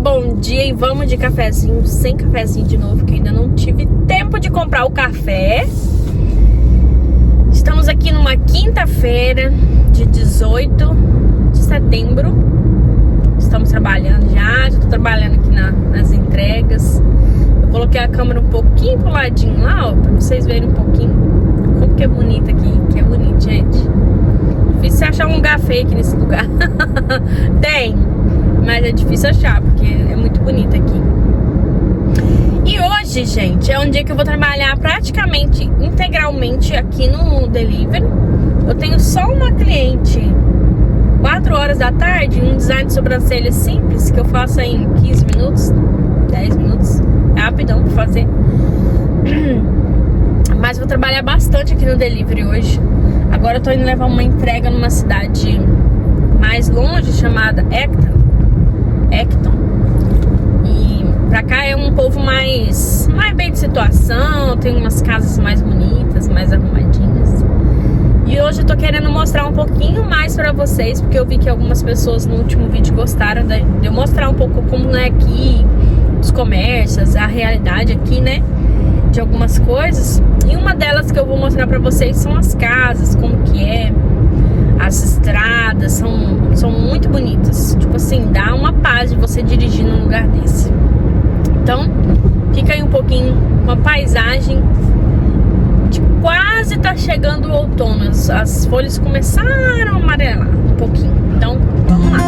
bom dia e vamos de cafezinho, sem cafezinho de novo, que ainda não tive tempo de comprar o café. Estamos aqui numa quinta-feira de 18 de setembro. Estamos trabalhando já estou trabalhando aqui nas entregas. Eu coloquei a câmera um pouquinho pro ladinho lá, ó, pra vocês verem um pouquinho como que é bonito aqui, que é bonito, gente. Difícil achar um lugar feio aqui nesse lugar. Tem, mas é difícil achar, porque é muito bonito aqui. E hoje, gente, é um dia que eu vou trabalhar praticamente integralmente aqui no delivery. Eu tenho só uma cliente 4 horas da tarde, um design de sobrancelha simples, que eu faço em 15 minutos, 10 minutos, é rapidão pra fazer. Mas vou trabalhar bastante aqui no delivery hoje. Agora eu tô indo levar uma entrega numa cidade mais longe, chamada Acton. E pra cá é um povo mais bem de situação, tem umas casas mais bonitas, mais arrumadinhas. E hoje eu tô querendo mostrar um pouquinho mais pra vocês, porque eu vi que algumas pessoas no último vídeo gostaram de eu mostrar um pouco como é aqui, os comércios, a realidade aqui, né? De algumas coisas. E uma delas que eu vou mostrar pra vocês são as casas, como que é, as estradas, são muito bonitas. Tipo assim, dá uma paz de você dirigir num lugar desse. Então, fica aí um pouquinho com a paisagem de quase tá chegando o outono. As folhas começaram a amarelar um pouquinho. Então, vamos lá.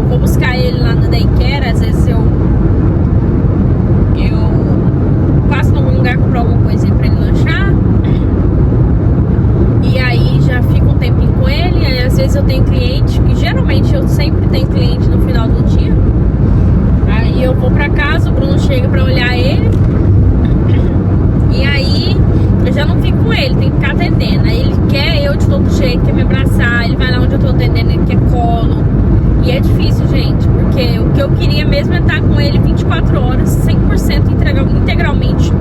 Vou buscar ele lá no daycare, às vezes eu passo em algum lugar, comprar alguma coisinha pra ele lanchar. E aí já fico um tempinho com ele. Aí às vezes eu tenho cliente, que geralmente eu sempre tenho cliente no final do dia. Aí eu vou pra casa, o Bruno chega pra olhar ele. E aí eu já não fico com ele, tem que ficar atendendo. Aí ele quer eu de todo jeito, quer me abraçar. Ele vai lá onde eu tô atendendo, ele quer colo. E é difícil, gente, porque o que eu queria mesmo é estar com ele 24 horas, 100% integralmente,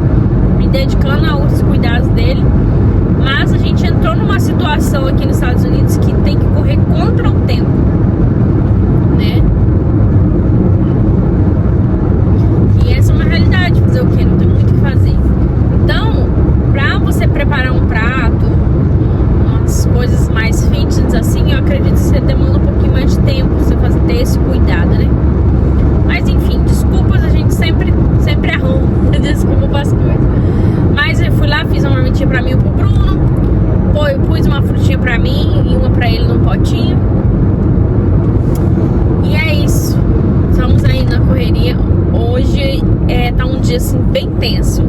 me dedicando aos cuidados dele. Mas a gente entrou numa situação aqui nos Estados Unidos que tem que correr contra o tempo, né? E essa é uma realidade, fazer o quê? Não tem muito o que fazer. Então, pra você preparar um prato, umas coisas mais fitness assim, eu acredito que você demanda um pouquinho mais de tempo, você ter esse cuidado, né? Mas enfim, desculpas, a gente sempre arruma desculpa para as coisas. Mas eu fui lá, fiz uma marmitinha pra mim e pro Bruno. Pô, eu pus uma frutinha pra mim e uma pra ele num potinho. tenso,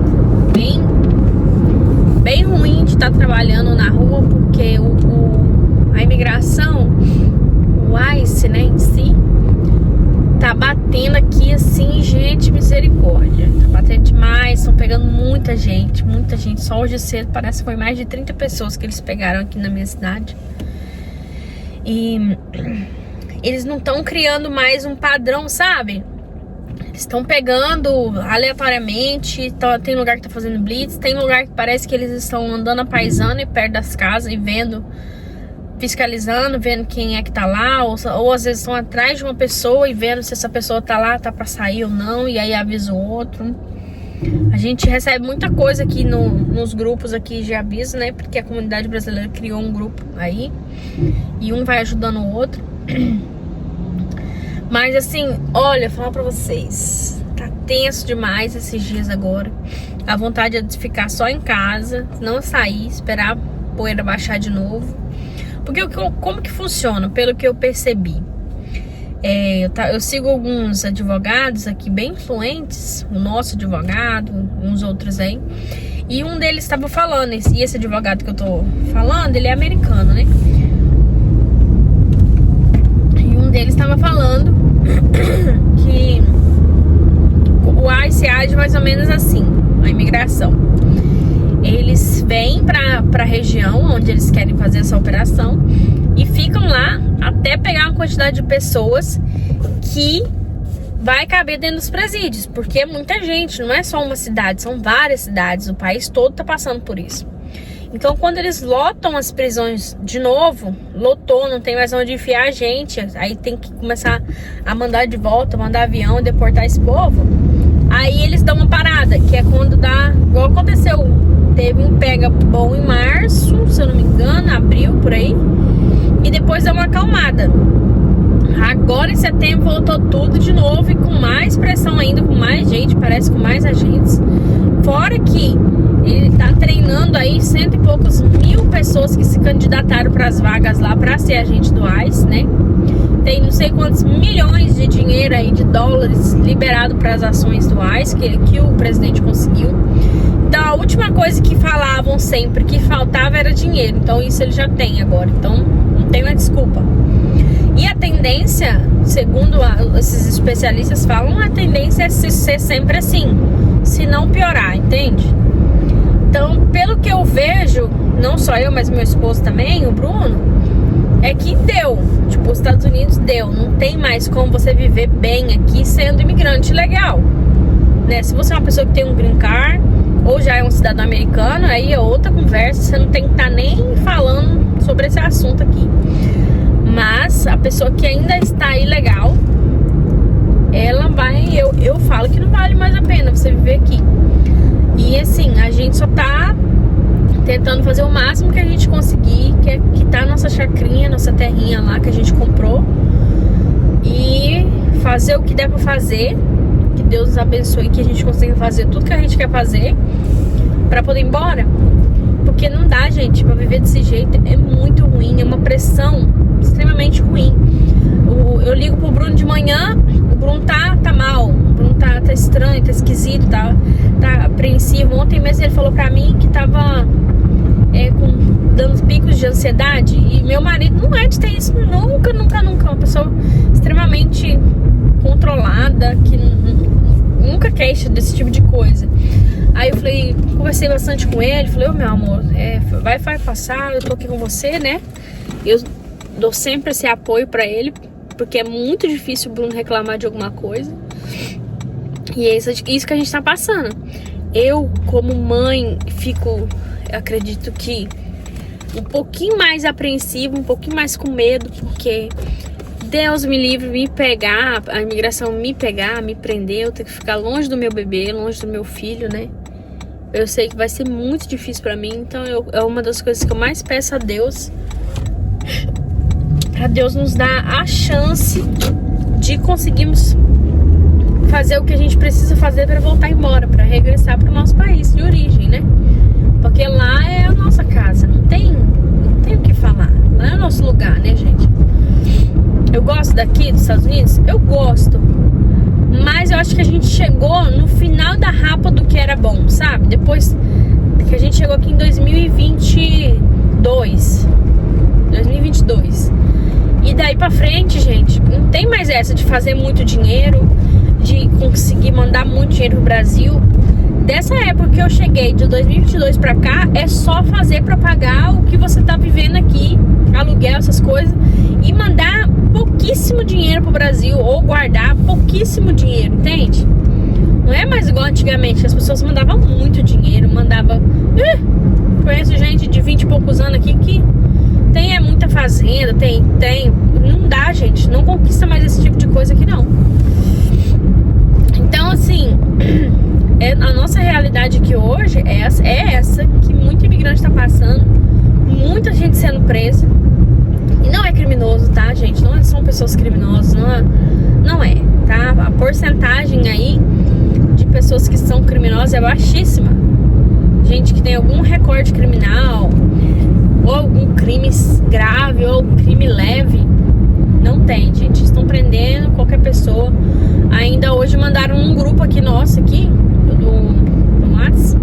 bem ruim de estar trabalhando na rua, porque a imigração, o ICE, né, em si, tá batendo aqui assim, gente, misericórdia. Tá batendo demais, estão pegando muita gente. Só hoje cedo parece que foi mais de 30 pessoas que eles pegaram aqui na minha cidade. E eles não estão criando mais um padrão, sabe? Eles estão pegando aleatoriamente. Tem lugar que tá fazendo blitz, tem lugar que parece que eles estão andando a paisana perto das casas e vendo, fiscalizando, vendo quem é que tá lá, ou às vezes estão atrás de uma pessoa e vendo se essa pessoa tá lá, tá pra sair ou não, e aí avisa o outro. A gente recebe muita coisa aqui nos grupos aqui de aviso, né? Porque a comunidade brasileira criou um grupo aí e um vai ajudando o outro. Mas assim, olha, falar pra vocês, tá tenso demais esses dias agora. A vontade é de ficar só em casa, não sair, esperar a poeira baixar de novo. Porque como que funciona? Pelo que eu percebi, eu sigo alguns advogados aqui bem influentes, o nosso advogado, uns outros aí, e um deles estava falando, e esse advogado que eu tô falando, ele é americano, né? E um deles estava falando que o ICE age mais ou menos assim, a imigração. Eles vêm pra região onde eles querem fazer essa operação e ficam lá até pegar uma quantidade de pessoas que vai caber dentro dos presídios, porque é muita gente, não é só uma cidade, são várias cidades, o país todo tá passando por isso. Então quando eles lotam as prisões de novo, lotou, não tem mais onde enfiar a gente, aí tem que começar a mandar de volta, mandar avião e deportar esse povo. Aí eles dão uma parada, que é quando dá, igual aconteceu, teve um pega bom em março, se eu não me engano, abril, por aí, e depois deu uma acalmada. Agora em setembro voltou tudo de novo e com mais pressão ainda, com mais gente, parece com mais agentes. Fora que ele tá treinando aí 100 e poucos mil pessoas que se candidataram para as vagas lá para ser agente do ICE, né? Tem não sei quantos milhões de dinheiro aí, de dólares liberado para as ações do ICE que o presidente conseguiu. Então a última coisa que falavam sempre que faltava era dinheiro. Então isso ele já tem agora. Então não tem uma desculpa. E a tendência, segundo esses especialistas falam, a tendência é ser sempre assim, se não piorar, entende? Então, pelo que eu vejo, não só eu, mas meu esposo também, o Bruno, é que deu. Tipo, os Estados Unidos deu. Não tem mais como você viver bem aqui sendo imigrante legal, né? Se você é uma pessoa que tem um green card ou já é um cidadão americano, aí é outra conversa. Você não tem que estar nem falando sobre esse assunto aqui. Mas a pessoa que ainda está ilegal, ela vai... Eu falo que não vale mais a pena você viver aqui. E assim, a gente só tá tentando fazer o máximo que a gente conseguir, que é quitar a nossa chacrinha, nossa terrinha lá que a gente comprou, e fazer o que der pra fazer. Que Deus nos abençoe, que a gente consiga fazer tudo que a gente quer fazer pra poder ir embora. Porque não dá, gente, pra viver desse jeito. É muito ruim, é uma pressão extremamente ruim. Eu ligo pro Bruno de manhã, o Bruno tá mal, o Bruno tá estranho, tá esquisito, tá apreensivo. Ontem mesmo ele falou pra mim que tava dando picos de ansiedade. E meu marido não é de ter isso nunca. Uma pessoa extremamente controlada, que nunca queixa desse tipo de coisa. Aí eu falei, conversei bastante com ele, falei, meu amor, vai passar, eu tô aqui com você, né? Eu dou sempre esse apoio pra ele, porque é muito difícil o Bruno reclamar de alguma coisa. E é isso que a gente tá passando. Eu, como mãe, acredito que um pouquinho mais apreensivo, um pouquinho mais com medo, porque Deus me livre, me pegar, a imigração me pegar, me prender, eu ter que ficar longe do meu bebê, longe do meu filho, né? Eu sei que vai ser muito difícil pra mim, então é uma das coisas que eu mais peço a Deus, pra Deus nos dar a chance de conseguirmos fazer o que a gente precisa fazer pra voltar embora, pra regressar pro nosso país de origem, né? Porque lá é a nossa casa, não tem o que falar, lá é o nosso lugar, né, gente? Eu gosto daqui dos Estados Unidos? Eu gosto. Mas eu acho que a gente chegou no final da rapa do que era bom, sabe? Depois que a gente chegou aqui em 2022. E daí pra frente, gente, não tem mais essa de fazer muito dinheiro, de conseguir mandar muito dinheiro pro Brasil. Dessa época que eu cheguei, de 2022 pra cá, é só fazer pra pagar o que você tá vivendo aqui, aluguel, essas coisas, e mandar pouquíssimo dinheiro pro Brasil, ou guardar pouquíssimo dinheiro, entende? Não é mais igual antigamente, as pessoas mandavam muito dinheiro, conheço gente de 20 e poucos anos aqui que tem muita fazenda, não dá, gente, não conquista mais esse tipo de coisa aqui não. Então, assim, a nossa realidade aqui hoje é essa que muito imigrante tá passando, muita gente sendo presa. E não é criminoso, tá, gente? Não são pessoas criminosas, não é, tá? A porcentagem aí de pessoas que são criminosas é baixíssima. Gente que tem algum recorde criminal, ou algum crime grave, ou algum crime leve, não tem, gente. Estão prendendo qualquer pessoa. Ainda hoje mandaram um grupo aqui nosso, aqui, do Matos,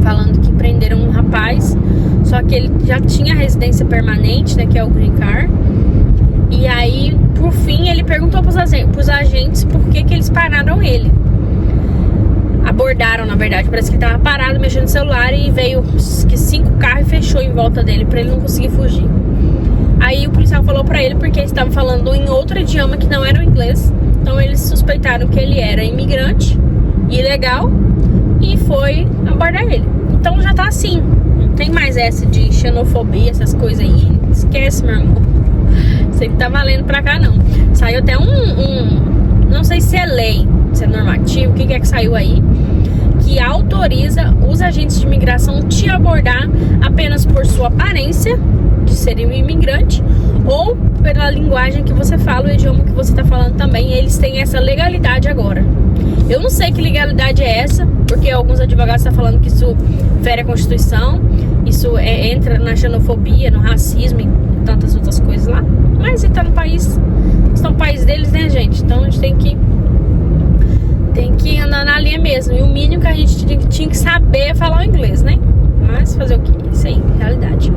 falando que prenderam um rapaz, só que ele já tinha residência permanente, né, que é o Green Card. E aí, por fim, ele perguntou pros agentes por que eles pararam ele. Abordaram, na verdade, parece que ele tava parado mexendo no celular e veio 5 carros e fechou em volta dele pra ele não conseguir fugir. Aí o policial falou pra ele porque eles estavam falando em outro idioma que não era o inglês. Então eles suspeitaram que ele era imigrante, ilegal, e foi abordar ele. Então já tá assim, não tem mais essa de xenofobia, essas coisas aí. Esquece, meu irmão. Isso aí não tá valendo pra cá, não. Saiu até não sei se é lei, se é normativo, o que é que saiu aí, que autoriza os agentes de imigração te abordar apenas por sua aparência de ser um imigrante ou pela linguagem que você fala, o idioma que você tá falando também. Eles têm essa legalidade agora. Eu não sei que legalidade é essa, porque alguns advogados estão falando que isso fere a Constituição, isso entra na xenofobia, no racismo e tantas outras coisas lá. Mas ele tá no país, está no país deles, né, gente? Então a gente tem que andar na linha mesmo. E o mínimo que a gente tinha que saber é falar o inglês, né? Mas fazer o quê? Isso aí, realidade.